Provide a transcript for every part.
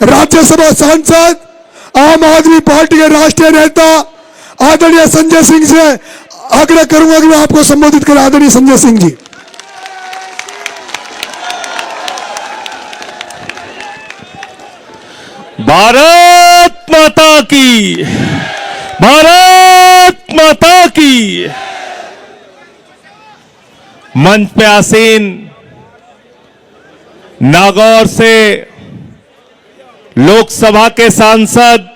राज्यसभा सांसद आम आदमी पार्टी के राष्ट्रीय नेता आदरणीय संजय सिंह से आग्रह करूंगा कि मैं आपको संबोधित करें। आदरणीय संजय सिंह जी। भारत माता की, भारत माता की। मंच पे आसीन नागौर से लोकसभा के सांसद,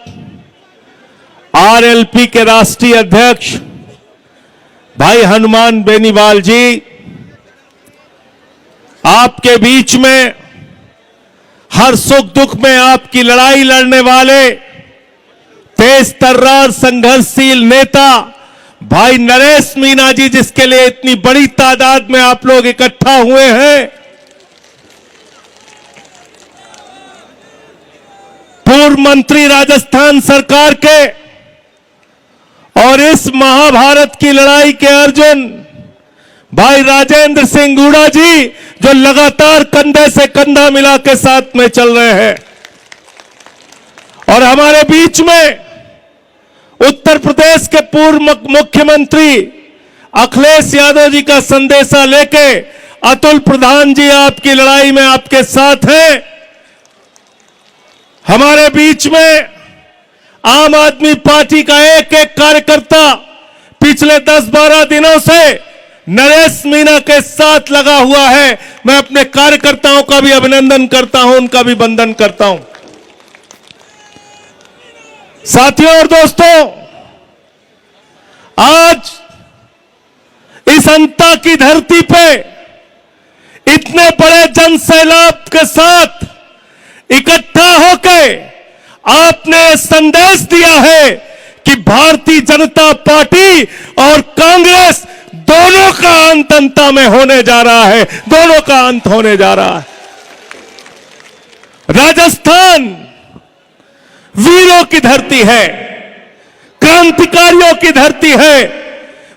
आरएलपी के राष्ट्रीय अध्यक्ष भाई हनुमान बेनीवाल जी, आपके बीच में हर सुख दुख में आपकी लड़ाई लड़ने वाले तेज तर्रार संघर्षशील नेता भाई नरेश मीणा जी, जिसके लिए इतनी बड़ी तादाद में आप लोग इकट्ठा हुए हैं। पूर्व मंत्री राजस्थान सरकार के और इस महाभारत की लड़ाई के अर्जुन भाई राजेंद्र सिंह गुड़ा जी, जो लगातार कंधे से कंधा मिला के साथ में चल रहे हैं। और हमारे बीच में उत्तर प्रदेश के पूर्व मुख्यमंत्री अखिलेश यादव जी का संदेशा लेके अतुल प्रधान जी आपकी लड़ाई में आपके साथ हैं। हमारे बीच में आम आदमी पार्टी का एक एक कार्यकर्ता पिछले 10-12 दिनों से नरेश मीणा के साथ लगा हुआ है। मैं अपने कार्यकर्ताओं का भी अभिनंदन करता हूं, उनका भी वंदन करता हूं। साथियों और दोस्तों, आज इस अंता की धरती पे इतने बड़े जन सैलाब के साथ इकट्ठा होके आपने संदेश दिया है कि भारतीय जनता पार्टी और कांग्रेस दोनों का अंत अंता में होने जा रहा है, दोनों का अंत होने जा रहा है। राजस्थान वीरों की धरती है, क्रांतिकारियों की धरती है।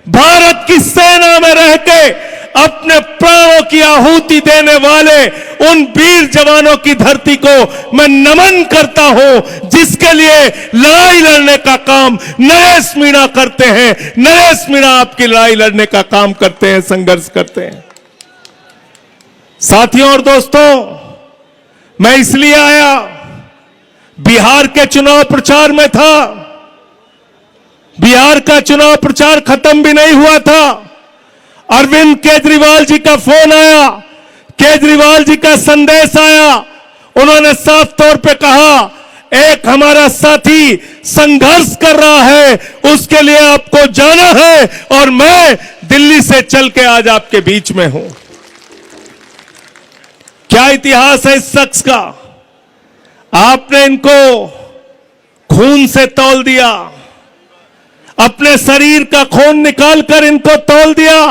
भारत की सेना में रह के अपने प्राणों की आहुति देने वाले उन वीर जवानों की धरती को मैं नमन करता हूं, जिसके लिए लड़ाई लड़ने का काम नरेश मीणा करते हैं। नरेश मीणा आपकी लड़ाई लड़ने का काम करते हैं, संघर्ष करते हैं। साथियों और दोस्तों, मैं इसलिए आया, बिहार के चुनाव प्रचार में था। बिहार का चुनाव प्रचार खत्म भी नहीं हुआ था, अरविंद केजरीवाल जी का फोन आया, केजरीवाल जी का संदेश आया। उन्होंने साफ तौर पे कहा, एक हमारा साथी संघर्ष कर रहा है, उसके लिए आपको जाना है और मैं दिल्ली से चल के आज आपके बीच में हूं। क्या इतिहास है इस शख्स का। आपने इनको खून से तौल दिया, अपने शरीर का खून निकालकर इनको तौल दिया।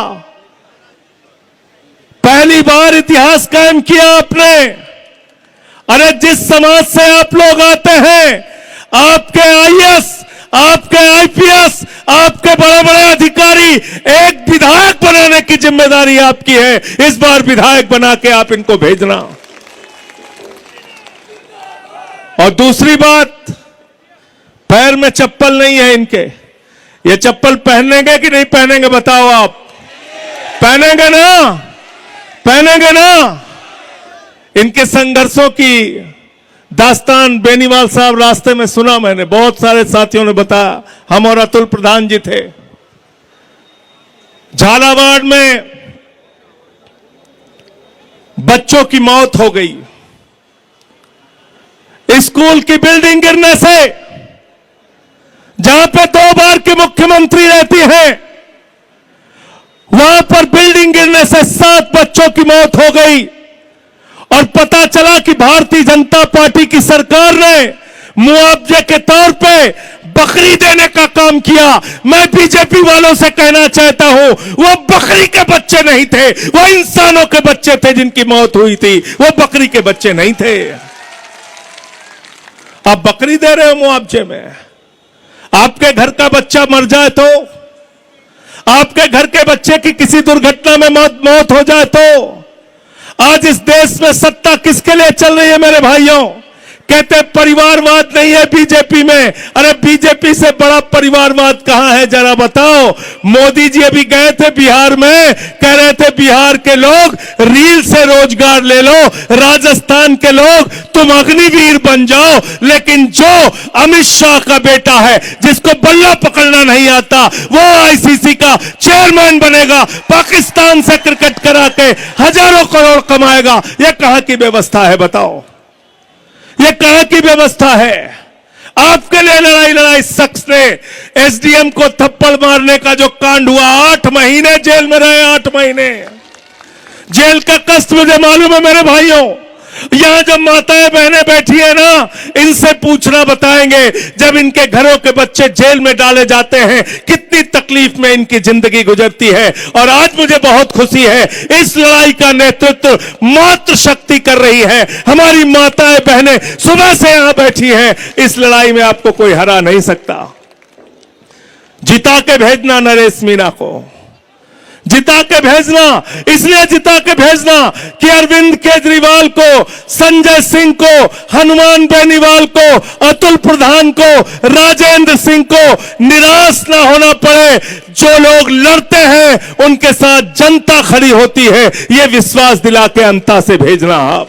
पहली बार इतिहास कायम किया आपने। अरे जिस समाज से आप लोग आते हैं, आपके आईएएस, आपके आईपीएस, आपके बड़े बड़े अधिकारी, एक विधायक बनाने की जिम्मेदारी आपकी है। इस बार विधायक बना के आप इनको भेजना। और दूसरी बात, पैर में चप्पल नहीं है इनके। ये चप्पल पहनेंगे कि नहीं पहनेंगे, बताओ आप। पहनेंगे ना, पहनेंगे ना। इनके संघर्षों की दास्तान बेनीवाल साहब रास्ते में सुना मैंने, बहुत सारे साथियों ने बताया। हम और अतुल प्रधान जी थे झालावाड़ में, बच्चों की मौत हो गई स्कूल की बिल्डिंग गिरने से, जहां पे 2 बार के मुख्यमंत्री रहती हैं, वहां पर बिल्डिंग गिरने से 7 बच्चों की मौत हो गई। और पता चला कि भारतीय जनता पार्टी की सरकार ने मुआवजे के तौर पे बकरी देने का काम किया। मैं बीजेपी वालों से कहना चाहता हूं, वो बकरी के बच्चे नहीं थे, वो इंसानों के बच्चे थे जिनकी मौत हुई थी, वो बकरी के बच्चे नहीं थे। आप बकरी दे रहे हो मुआवजे में। आपके घर का बच्चा मर जाए तो, आपके घर के बच्चे की किसी दुर्घटना में मौत हो जाए तो, आज इस देश में सत्ता किसके लिए चल रही है मेरे भाइयों? कहते परिवारवाद नहीं है बीजेपी में। अरे बीजेपी से बड़ा परिवारवाद कहां है जरा बताओ। मोदी जी अभी गए थे बिहार में, कह रहे थे बिहार के लोग रील से रोजगार ले लो, राजस्थान के लोग तुम अग्निवीर बन जाओ। लेकिन जो अमित शाह का बेटा है जिसको बल्ला पकड़ना नहीं आता, वो आईसीसी का चेयरमैन बनेगा, पाकिस्तान से क्रिकेट करा के हजारों करोड़ कमाएगा। यह कहां की व्यवस्था है बताओ, ये कहां की व्यवस्था है। आपके लिए लड़ाई शख्स ने एसडीएम को थप्पड़ मारने का जो कांड हुआ, 8 महीने जेल में रहे, 8 महीने जेल का कष्ट मुझे मालूम है मेरे भाइयों। यहां जब माताएं बहनें बैठी है ना, इनसे पूछना बताएंगे जब इनके घरों के बच्चे जेल में डाले जाते हैं कितनी तकलीफ में इनकी जिंदगी गुजरती है। और आज मुझे बहुत खुशी है, इस लड़ाई का नेतृत्व मातृशक्ति कर रही है। हमारी माताएं बहनें सुबह से यहां बैठी हैं। इस लड़ाई में आपको कोई हरा नहीं सकता। जिता के भेजना नरेश मीणा को, जिता के भेजना, इसलिए जिता के भेजना कि अरविंद केजरीवाल को, संजय सिंह को, हनुमान बेनीवाल को, अतुल प्रधान को, राजेंद्र सिंह को निराश ना होना पड़े। जो लोग लड़ते हैं उनके साथ जनता खड़ी होती है, यह विश्वास दिला के अंता से भेजना आप।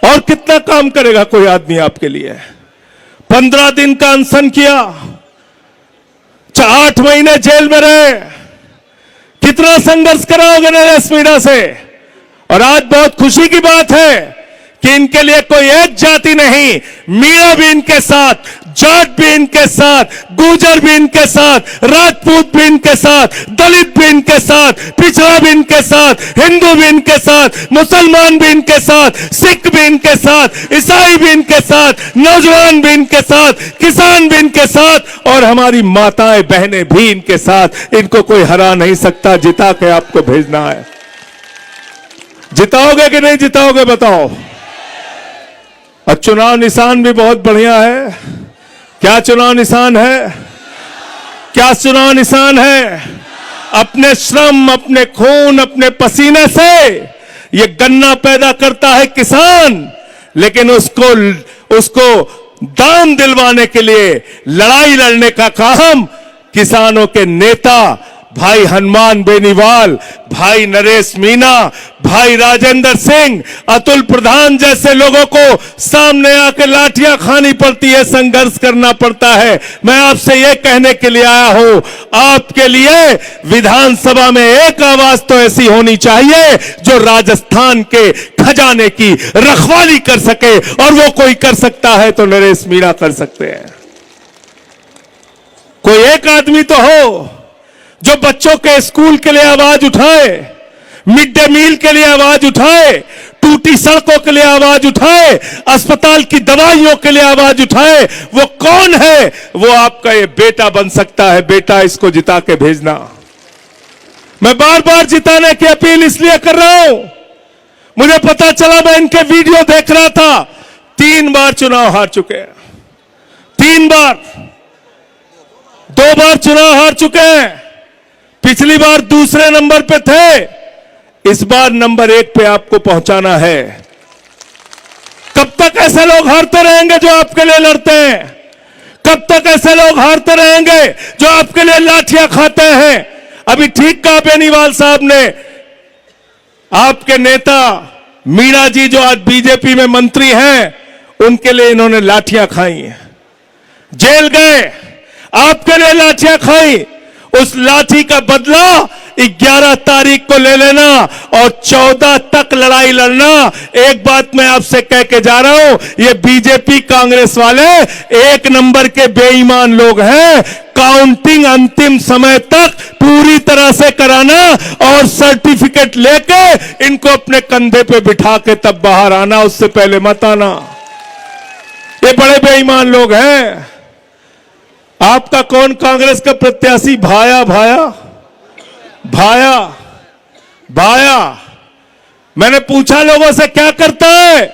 और कितना काम करेगा कोई आदमी आपके लिए। 15 दिन का अनशन किया, 8 महीने जेल में रहे, कितना संघर्ष कराओगे नरेश मीणा से। और आज बहुत खुशी की बात है कि इनके लिए कोई एक जाति नहीं, मीणा भी इनके साथ, जाट भी इनके साथ, गुर्जर भी इनके साथ, राजपूत भी इनके साथ, दलित भी इनके साथ, पिछड़ा भी इनके साथ, हिंदू भी इनके साथ, मुसलमान भी इनके साथ, सिख भी इनके साथ, ईसाई भी इनके साथ, नौजवान भी इनके साथ, किसान भी इनके साथ, और हमारी माताएं बहनें भी इनके साथ। इनको कोई हरा नहीं सकता। जिता के आपको भेजना है। जिताओगे कि नहीं जिताओगे बताओ। और चुनाव निशान भी बहुत बढ़िया है। क्या चुनाव निशान है? क्या चुनाव निशान है? अपने श्रम, अपने खून, अपने पसीने से ये गन्ना पैदा करता है किसान, लेकिन उसको दाम दिलवाने के लिए लड़ाई लड़ने का काम किसानों के नेता भाई हनुमान बेनीवाल, भाई नरेश मीणा, भाई राजेंद्र सिंह, अतुल प्रधान जैसे लोगों को सामने आकर लाठियां खानी पड़ती है, संघर्ष करना पड़ता है। मैं आपसे यह कहने के लिए आया हूं, आपके लिए विधानसभा में एक आवाज तो ऐसी होनी चाहिए जो राजस्थान के खजाने की रखवाली कर सके, और वो कोई कर सकता है तो नरेश मीणा कर सकते हैं। कोई एक आदमी तो हो जो बच्चों के स्कूल के लिए आवाज उठाए, मिड डे मील के लिए आवाज उठाए, टूटी सड़कों के लिए आवाज उठाए, अस्पताल की दवाइयों के लिए आवाज उठाए। वो कौन है? वो आपका ये बेटा बन सकता है। बेटा, इसको जिता के भेजना। मैं बार बार जिताने की अपील इसलिए कर रहा हूं, मुझे पता चला, मैं इनके वीडियो देख रहा था, 3 बार चुनाव हार चुके हैं, 3 बार, 2 बार चुनाव हार चुके हैं। पिछली बार दूसरे नंबर पे थे, इस बार नंबर 1 पे आपको पहुंचाना है। कब तक ऐसे लोग हारते रहेंगे जो आपके लिए लड़ते हैं? कब तक ऐसे लोग हारते रहेंगे जो आपके लिए लाठियां खाते हैं? अभी ठीक कहा बेनीवाल साहब ने, आपके नेता मीणा जी जो आज बीजेपी में मंत्री हैं, उनके लिए इन्होंने लाठियां खाई हैं, जेल गए, आपके लिए लाठियां खाई। उस लाठी का बदला 11 तारीख को ले लेना और 14 तक लड़ाई लड़ना। एक बात मैं आपसे कह के जा रहा हूं, ये बीजेपी कांग्रेस वाले 1 नंबर के बेईमान लोग हैं। काउंटिंग अंतिम समय तक पूरी तरह से कराना और सर्टिफिकेट लेके इनको अपने कंधे पे बिठा के तब बाहर आना, उससे पहले मत आना। ये बड़े बेईमान लोग हैं। आपका कौन कांग्रेस का प्रत्याशी? भाया भाया भाया भाया। मैंने पूछा लोगों से क्या करता है,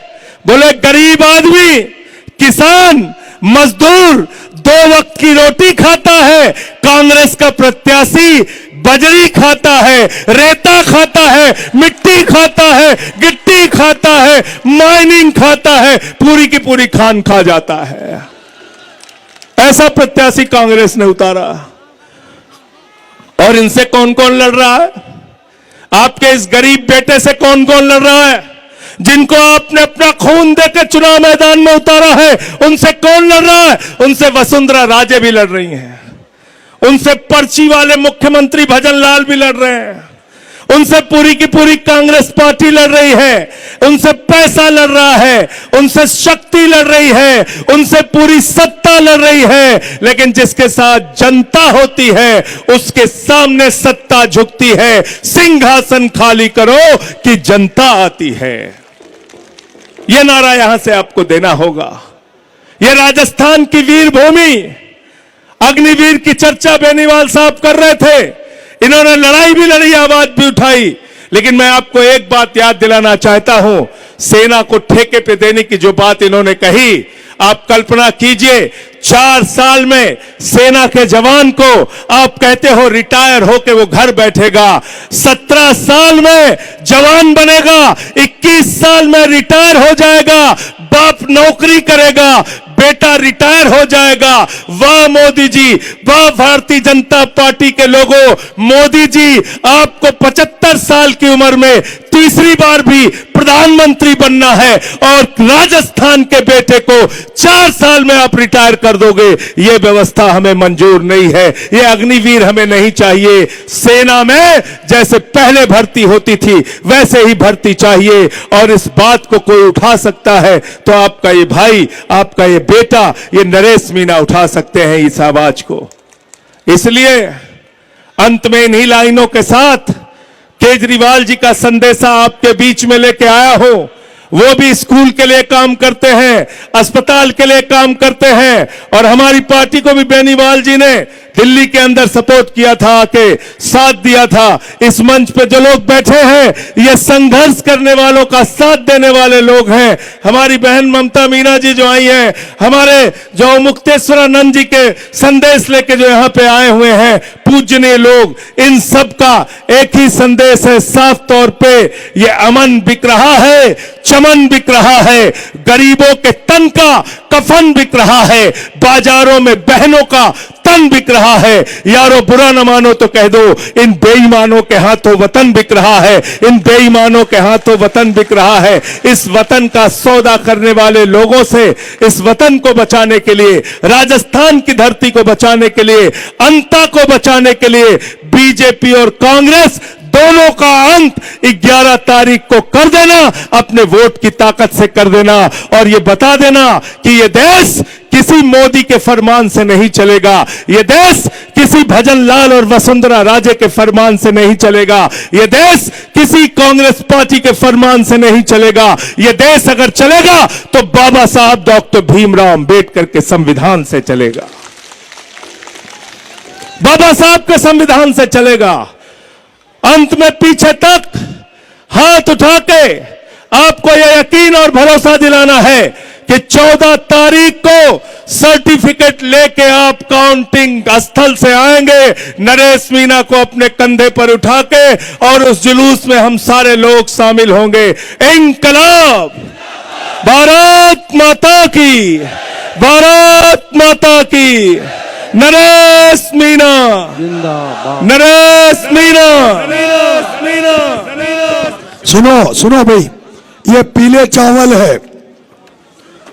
बोले गरीब आदमी, किसान, मजदूर, 2 वक्त की रोटी खाता है। कांग्रेस का प्रत्याशी बजरी खाता है, रेता खाता है, मिट्टी खाता है, गिट्टी खाता है, माइनिंग खाता है, पूरी की पूरी खान खा जाता है। ऐसा प्रत्याशी कांग्रेस ने उतारा। और इनसे कौन कौन लड़ रहा है? आपके इस गरीब बेटे से कौन कौन लड़ रहा है? जिनको आपने अपना खून देकर चुनाव मैदान में उतारा है, उनसे कौन लड़ रहा है? उनसे वसुंधरा राजे भी लड़ रही हैं, उनसे पर्ची वाले मुख्यमंत्री भजन लाल भी लड़ रहे हैं, उनसे पूरी की पूरी कांग्रेस पार्टी लड़ रही है, उनसे पैसा लड़ रहा है, उनसे शक्ति लड़ रही है, उनसे पूरी सत्ता लड़ रही है। लेकिन जिसके साथ जनता होती है उसके सामने सत्ता झुकती है। सिंहासन खाली करो कि जनता आती है। यह नारा यहां से आपको देना होगा। यह राजस्थान की वीर भूमि, अग्निवीर की चर्चा बेनीवाल साहब कर रहे थे। इन्होंने लड़ाई भी लड़ी, आवाज भी उठाई। लेकिन मैं आपको एक बात याद दिलाना चाहता हूं, सेना को ठेके पे देने की जो बात इन्होंने कही, आप कल्पना कीजिए 4 साल में सेना के जवान को आप कहते हो रिटायर होके वो घर बैठेगा, 17 साल में जवान बनेगा, 21 साल में रिटायर हो जाएगा, बाप नौकरी करेगा, बेटा रिटायर हो जाएगा। वाह मोदी जी, वाह भारतीय जनता पार्टी के लोगों, मोदी जी आपको 75 साल की उम्र में तीसरी बार भी प्रधानमंत्री बनना है और राजस्थान के बेटे को 4 साल में आप रिटायर कर दोगे। यह व्यवस्था हमें मंजूर नहीं है, यह अग्निवीर हमें नहीं चाहिए। सेना में जैसे पहले भर्ती होती थी वैसे ही भर्ती चाहिए। और इस बात को कोई उठा सकता है तो आपका ये भाई, आपका ये बेटा, ये नरेश मीणा उठा सकते हैं इस आवाज को। इसलिए अंत में इन्हीं लाइनों के साथ केजरीवाल जी का संदेशा आपके बीच में लेके आया हूं। वो भी स्कूल के लिए काम करते हैं, अस्पताल के लिए काम करते हैं, और हमारी पार्टी को भी बेनीवाल जी ने दिल्ली के अंदर सपोर्ट किया था, आके साथ दिया था। इस मंच पे जो लोग बैठे हैं ये संघर्ष करने वालों का साथ देने वाले लोग हैं। हमारी बहन ममता मीणा जी जो आई हैं, हमारे जो मुक्तेश्वरानंद जी के संदेश लेके जो यहां पे आए हुए हैं पूजनीय लोग, इन सब का एक ही संदेश है साफ तौर पे, ये अमन बिक रहा है, चमन बिक रहा है, गरीबों के तन का कफन बिक रहा है, बाजारों में बहनों का तन बिक रहा है। यारो बुरा न मानो तो कह दो, इन बेईमानों के हाथों वतन बिक रहा है, इन बेईमानों के हाथों वतन बिक रहा है। इस वतन का सौदा करने वाले लोगों से, इस वतन को बचाने के लिए, राजस्थान की धरती को बचाने के लिए, अंता को बचाने के लिए बीजेपी और कांग्रेस दोनों का अंत 11 तारीख को कर देना, अपने वोट की ताकत से कर देना, और यह बता देना कि यह देश किसी मोदी के फरमान से नहीं चलेगा, यह देश किसी भजन लाल और वसुंधरा राजे के फरमान से नहीं चलेगा, यह देश किसी कांग्रेस पार्टी के फरमान से नहीं चलेगा। यह देश अगर चलेगा तो बाबा साहब डॉक्टर भीमराव अंबेडकर के संविधान से चलेगा, बाबा साहब के संविधान से चलेगा। अंत में पीछे तक हाथ उठा के आपको यह यकीन और भरोसा दिलाना है कि 14 तारीख को सर्टिफिकेट लेके आप काउंटिंग स्थल से आएंगे, नरेश मीणा को अपने कंधे पर उठा के, और उस जुलूस में हम सारे लोग शामिल होंगे। इंकलाब, भारत माता की, भारत माता की, नरेश मीणा जिंदाबाद, नरेश मीणा, नरेश मीणा। सुनो सुनो भाई, ये पीले चावल है,